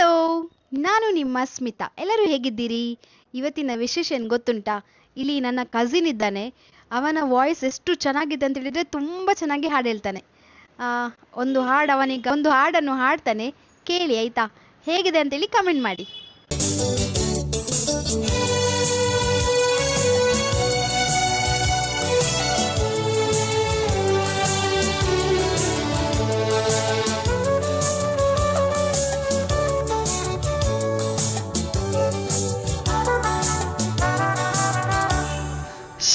Hello, ನಾನು ನಿಮ್ಮ ಸ್ಮಿತಾ. ಎಲ್ಲರೂ ಹೇಗಿದ್ದೀರಿ? ಇವತ್ತಿನ ವಿಶೇಷ ಏನು ಗೊತ್ತುಂಟಾ? ಇಲ್ಲಿ ನನ್ನ ಕಸಿನ್ ಇದ್ದಾನೆ. ಅವನ ವಾಯ್ಸ್ ಎಷ್ಟು ಚೆನ್ನಾಗಿದೆ ಅಂತ ಹೇಳಿದ್ರೆ ತುಂಬ ಚೆನ್ನಾಗಿ ಹಾಡು ಹೇಳ್ತಾನೆ. ಆ, ಒಂದು ಹಾಡನ್ನು ಹಾಡ್ತಾನೆ, ಕೇಳಿ ಆಯ್ತಾ? ಹೇಗಿದೆ ಅಂತೇಳಿ ಕಮೆಂಟ್ ಮಾಡಿ.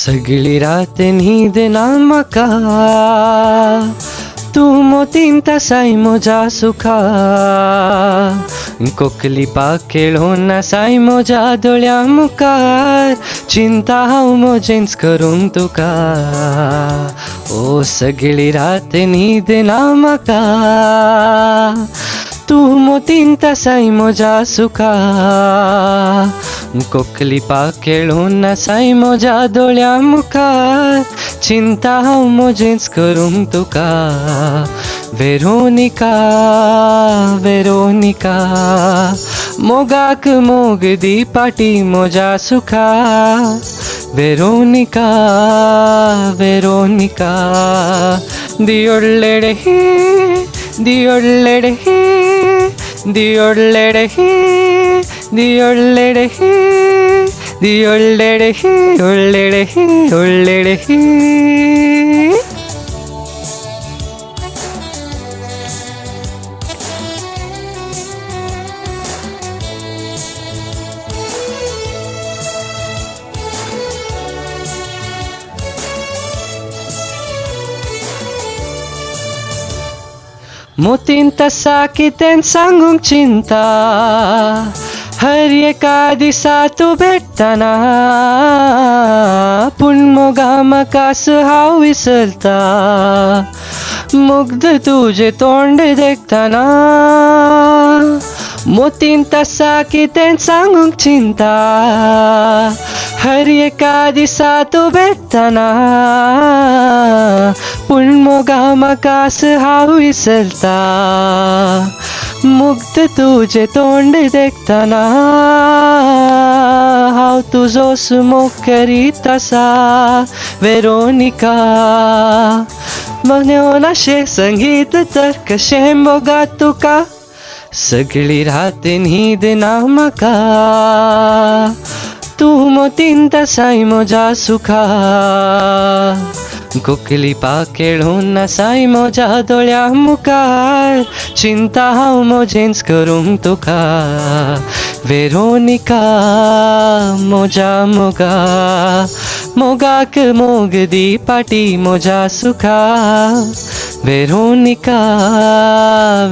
सगळी रात न्हीद ना म्हाका तूं मोतीन तासाय म्हज्या सुखा कोंकली पाखेळोन आसाय म्हज्या दोळ्या मुखार चिंता हांव म्हजेंच करूंक तुका ओ सगळी रात न्हीद ना म्हाका तूं मोतीन तासाय म्हज्या सुखा कोंकली पाखेळोन आसाय म्हज्या दोळ्या मुखार चिंता हांव म्हजेंच करूंक तुका वेरोनिका वेरोनिका मोगाक मोग दी पाटी म्हज्या सुखा वेरोनिका वेरोनिका दियोडलेडे दियोडलेडे दियोडलेडे दियोडलेडे दियोडलेडे ಒಳ್ಳೆಡೆ ಒಳ್ಳೆಡೆ मोतीन तसा कितें सांगूंक चिंता हर एका दिसा तूं भेटतना पूण मोगा म्हाकास हांव विसरता मुग्ध तुजें तोंड देखतना मोतीन तसा कितें सांगूंक चिंता हर एका दिसा तूं भेटतना पूण मोगा म्हाकास हांव विसरता मुग्ध तुजें तोंड देखतना हांव तुजो मोग करीत आसा वेरोनिका मनेवनाशें संगीत तर कशें मोगा तुका सगळी रात न्हीद ना म्हाका तूं मोतीन तासाय म्हज्या सुखा कोंकली पाखेळोन आसाय म्हज्या दोळ्या मुखार चिंता हांव म्हजेंच करूंक तुका वेरोनिका म्हज्या मोगा मोगाक मोग दी पाटी म्हज्या सुखा वेरोनिका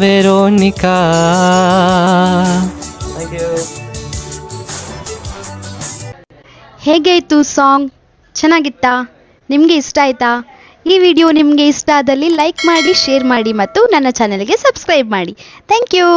वेरोनिका ಹೇಗಾಯಿತು ಸಾಂಗ್? ಚೆನ್ನಾಗಿತ್ತಾ? ನಿಮಗೆ ಇಷ್ಟ ಆಯ್ತಾ? ಈ ವಿಡಿಯೋ ನಿಮಗೆ ಇಷ್ಟ ಆದಲ್ಲಿ ಲೈಕ್ ಮಾಡಿ, ಶೇರ್ ಮಾಡಿ ಮತ್ತು ನನ್ನ ಚಾನೆಲ್ಗೆ ಸಬ್ಸ್ಕ್ರೈಬ್ ಮಾಡಿ. Thank you.